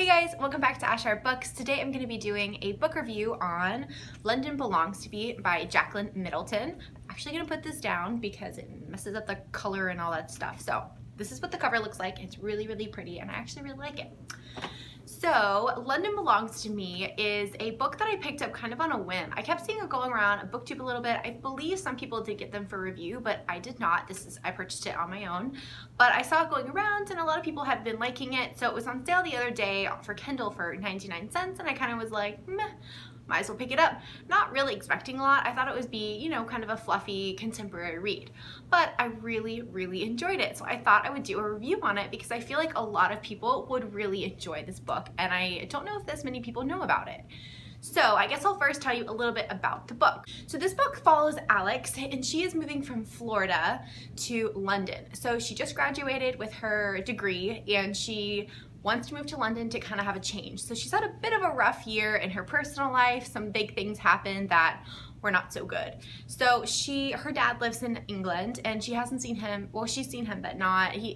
Hey guys, welcome back to Ashar Books. Today I'm going to be doing a book review on London Belongs to Me by Jacquelyn Middleton. I'm actually going to put this down because it messes up the color and all that stuff. So this is what the cover looks like. It's really, really pretty and I actually really like it. So London Belongs to Me is a book that I picked up kind of on a whim. I kept seeing it going around on BookTube a little bit. I believe some people did get them for review, but I did not. I purchased it on my own. But I saw it going around and a lot of people had been liking it. So it was on sale the other day for Kindle for 99 cents and I kind of was like, meh, might as well pick it up. Not really expecting a lot. I thought it would be, you know, kind of a fluffy contemporary read. But I really, really enjoyed it. So I thought I would do a review on it because I feel like a lot of people would really enjoy this book and I don't know if this many people know about it. So I guess I'll first tell you a little bit about the book. So this book follows Alex and she is moving from Florida to London. So she just graduated with her degree and she wants to move to London to kind of have a change. So she's had a bit of a rough year in her personal life. Some big things happened that were not so good. So her dad lives in England and she hasn't seen him, well she's seen him but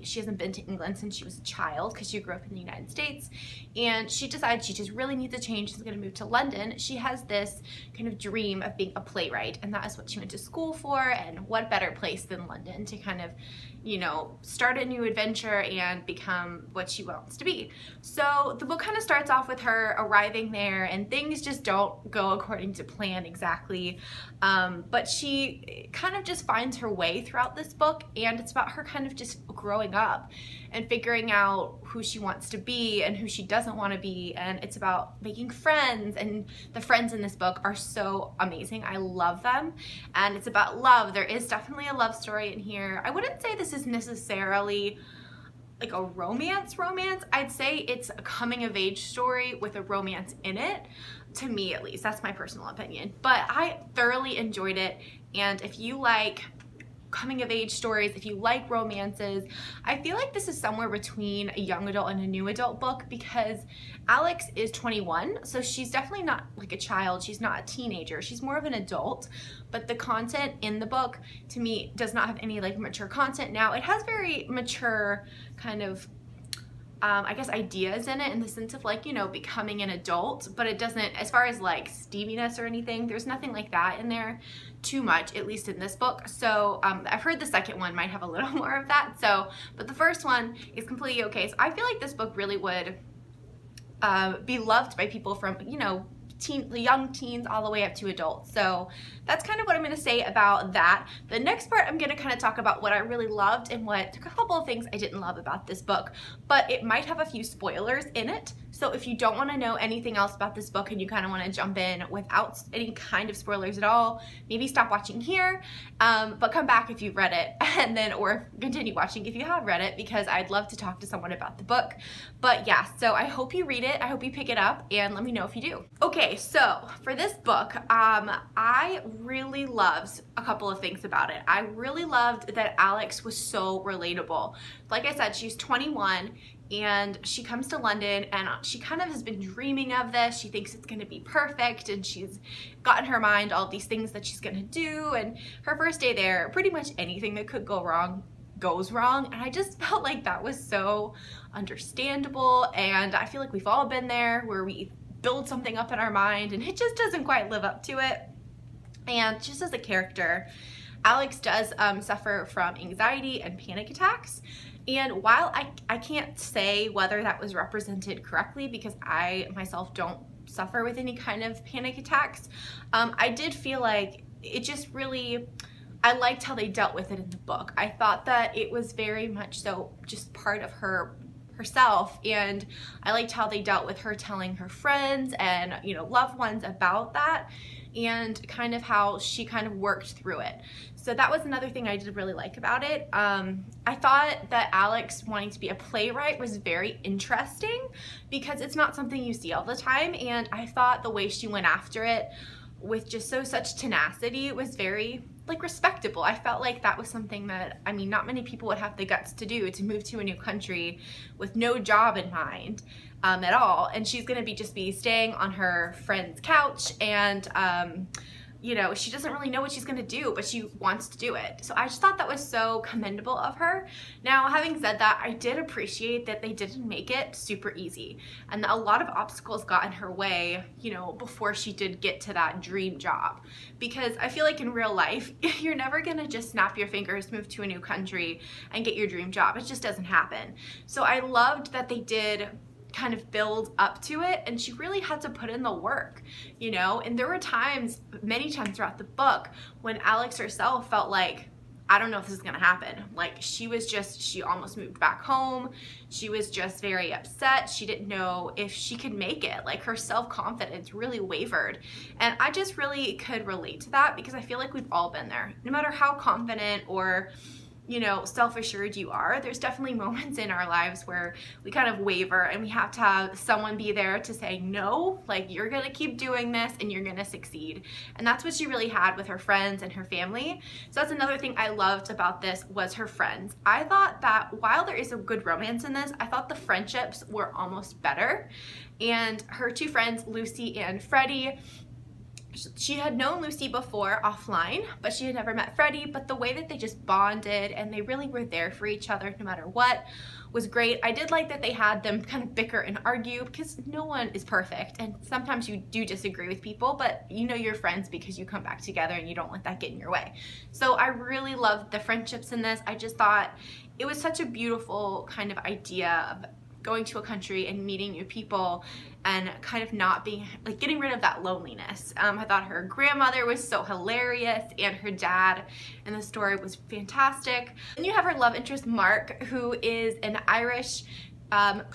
she hasn't been to England since she was a child because she grew up in the United States, and she decided she just really needs a change. She's going to move to London. She has this kind of dream of being a playwright and that is what she went to school for, and what better place than London to kind of, you know, start a new adventure and become what she wants to be. So the book kind of starts off with her arriving there and things just don't go according to plan exactly. But she kind of just finds her way throughout this book, and it's about her kind of just growing up and figuring out who she wants to be and who she doesn't want to be, and it's about making friends, and the friends in this book are so amazing. I love them, and it's about love. There is definitely a love story in here. I wouldn't say this is necessarily like a romance. I'd say it's a coming of age story with a romance in it, to me at least. That's my personal opinion, but I thoroughly enjoyed it. And if you like coming of age stories, if you like romances, I feel like this is somewhere between a young adult and a new adult book, because Alex is 21, so she's definitely not like a child. She's not a teenager. She's more of an adult, but the content in the book to me does not have any like mature content. Now it has very mature kind of I guess ideas in it, in the sense of like, you know, becoming an adult, but it doesn't, as far as like steaminess or anything, there's nothing like that in there too much, at least in this book. So I've heard the second one might have a little more of that, so, but the first one is completely okay. So I feel like this book really would be loved by people from, you know, young teens all the way up to adults. So that's kind of what I'm going to say about that. The next part, I'm going to kind of talk about what I really loved and a couple of things I didn't love about this book, but it might have a few spoilers in it. So if you don't want to know anything else about this book and you kind of want to jump in without any kind of spoilers at all, maybe stop watching here, but come back if you've read it, and then, or continue watching if you have read it, because I'd love to talk to someone about the book. But yeah, so I hope you read it. I hope you pick it up and let me know if you do. Okay, so for this book, I really loved a couple of things about it. I really loved that Alex was so relatable. Like I said, she's 21 and she comes to London and she kind of has been dreaming of this. She thinks it's going to be perfect and she's got in her mind all these things that she's going to do, and her first day there, pretty much anything that could go wrong goes wrong, and I just felt like that was so understandable, and I feel like we've all been there where we build something up in our mind and it just doesn't quite live up to it. And just as a character, Alex does suffer from anxiety and panic attacks. And while I can't say whether that was represented correctly because I myself don't suffer with any kind of panic attacks, I did feel like it just really, I liked how they dealt with it in the book. I thought that it was very much so just part of herself, and I liked how they dealt with her telling her friends and, you know, loved ones about that, and kind of how she kind of worked through it. So that was another thing I did really like about it. I thought that Alex wanting to be a playwright was very interesting because it's not something you see all the time, and I thought the way she went after it with just such tenacity was very like respectable. I felt like that was something that, I mean, not many people would have the guts to do, to move to a new country with no job in mind at all, and she's gonna just be staying on her friend's couch and you know, she doesn't really know what she's gonna do, but she wants to do it. So I just thought that was so commendable of her. Now, having said that, I did appreciate that they didn't make it super easy, and a lot of obstacles got in her way, you know, before she did get to that dream job. Because I feel like in real life, you're never gonna just snap your fingers, move to a new country, and get your dream job. It just doesn't happen. So I loved that they did kind of build up to it, and she really had to put in the work, you know. And there were times, many times throughout the book, when Alex herself felt like, I don't know if this is gonna happen. Like, she almost moved back home. She was just very upset. She didn't know if she could make it. Like, her self-confidence really wavered. And I just really could relate to that, because I feel like we've all been there. No matter how confident or, you know, self-assured you are, there's definitely moments in our lives where we kind of waver, and we have to have someone be there to say, no, like, you're gonna keep doing this and you're gonna succeed. And that's what she really had with her friends and her family. So that's another thing I loved about this, was her friends. I thought that while there is a good romance in this, I thought the friendships were almost better. And her two friends, Lucy and Freddie, she had known Lucy before offline, but she had never met Freddie. But the way that they just bonded and they really were there for each other no matter what was great. I did like that they had them kind of bicker and argue, because no one is perfect, and sometimes you do disagree with people, but you know you're friends because you come back together and you don't let that get in your way. So I really loved the friendships in this. I just thought it was such a beautiful kind of idea of going to a country and meeting new people and kind of not being, like, getting rid of that loneliness. I thought her grandmother was so hilarious, and her dad in the story was fantastic. Then you have her love interest, Mark, who is an Irish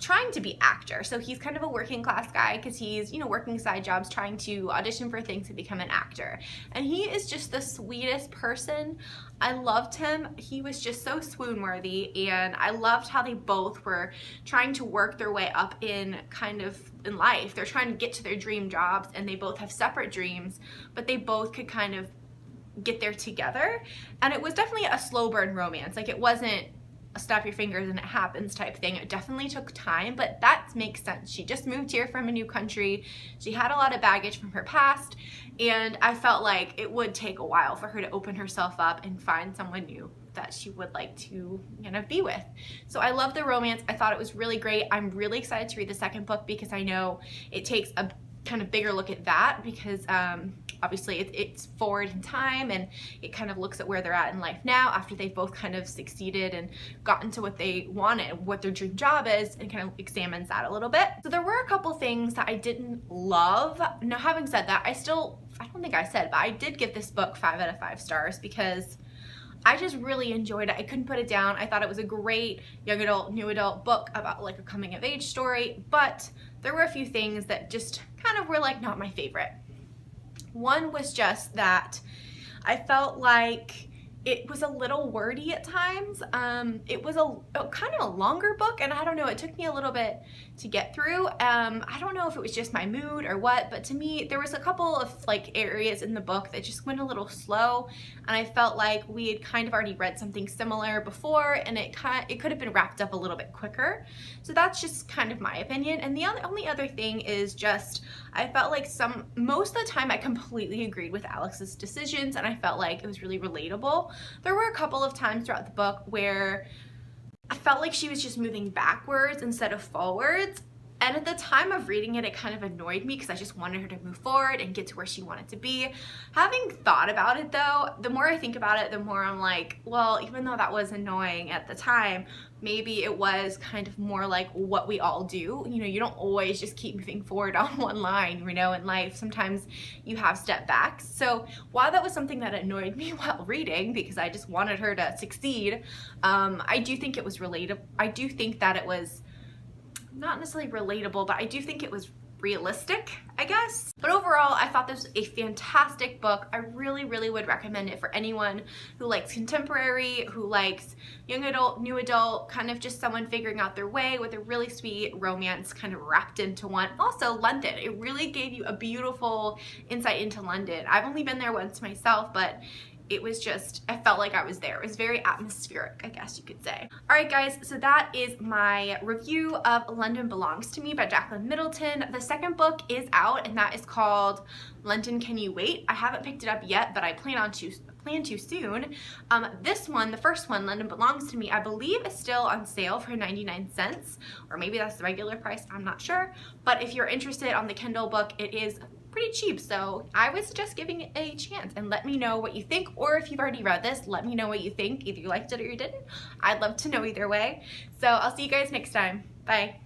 trying to be actor. So he's kind of a working class guy, because he's, you know, working side jobs, trying to audition for things to become an actor. And he is just the sweetest person. I loved him. He was just so swoon worthy, and I loved how they both were trying to work their way up in life. They're trying to get to their dream jobs, and they both have separate dreams, but they both could kind of get there together. And it was definitely a slow burn romance. Like, it wasn't a snap your fingers and it happens type thing. It definitely took time, but that makes sense. She just moved here from a new country. She had a lot of baggage from her past, and I felt like it would take a while for her to open herself up and find someone new that she would like to, you know, be with. So I love the romance. I thought it was really great. I'm really excited to read the second book, because I know it takes a kind of bigger look at that, because obviously it's forward in time, and it kind of looks at where they're at in life now after they've both kind of succeeded and gotten to what they wanted, what their dream job is, and kind of examines that a little bit. So there were a couple things that I didn't love. Now, having said that, I don't think I said, but I did give this book 5 out of 5 stars, because I just really enjoyed it. I couldn't put it down. I thought it was a great young adult, new adult book about, like, a coming of age story, but there were a few things that just kind of were, like, not my favorite. One was just that I felt like it was a little wordy at times. It was a kind of a longer book, and I don't know, it took me a little bit to get through. I don't know if it was just my mood or what, but to me, there was a couple of, like, areas in the book that just went a little slow, and I felt like we had kind of already read something similar before, and it could have been wrapped up a little bit quicker. So that's just kind of my opinion. And the only other thing is just, I felt like most of the time I completely agreed with Alex's decisions, and I felt like it was really relatable. There were a couple of times throughout the book where I felt like she was just moving backwards instead of forwards. And at the time of reading it, it kind of annoyed me, because I just wanted her to move forward and get to where she wanted to be. Having thought about it, though, the more I think about it, the more I'm like, well, even though that was annoying at the time, maybe it was kind of more like what we all do. You know, you don't always just keep moving forward on one line, you know, in life. Sometimes you have step backs. So while that was something that annoyed me while reading, because I just wanted her to succeed, I do think it was relatable. I do think that it was not necessarily relatable, but I do think it was realistic, I guess. But overall, I thought this was a fantastic book. I really, really would recommend it for anyone who likes contemporary, who likes young adult, new adult, kind of just someone figuring out their way with a really sweet romance kind of wrapped into one. Also, London. It really gave you a beautiful insight into London. I've only been there once myself, but it was just, I felt like I was there. It was very atmospheric, I guess you could say. All right, guys, so that is my review of London Belongs to Me by Jacquelyn Middleton. The second book is out, and that is called London, Can You Wait? I haven't picked it up yet, but I plan to soon. This one, the first one, London Belongs to Me, I believe is still on sale for 99 cents, or maybe that's the regular price, I'm not sure. But if you're interested on the Kindle book, it is pretty cheap, so I would suggest giving it a chance, and let me know what you think, or if you've already read this, let me know what you think, either you liked it or you didn't. I'd love to know either way. So I'll see you guys next time. Bye.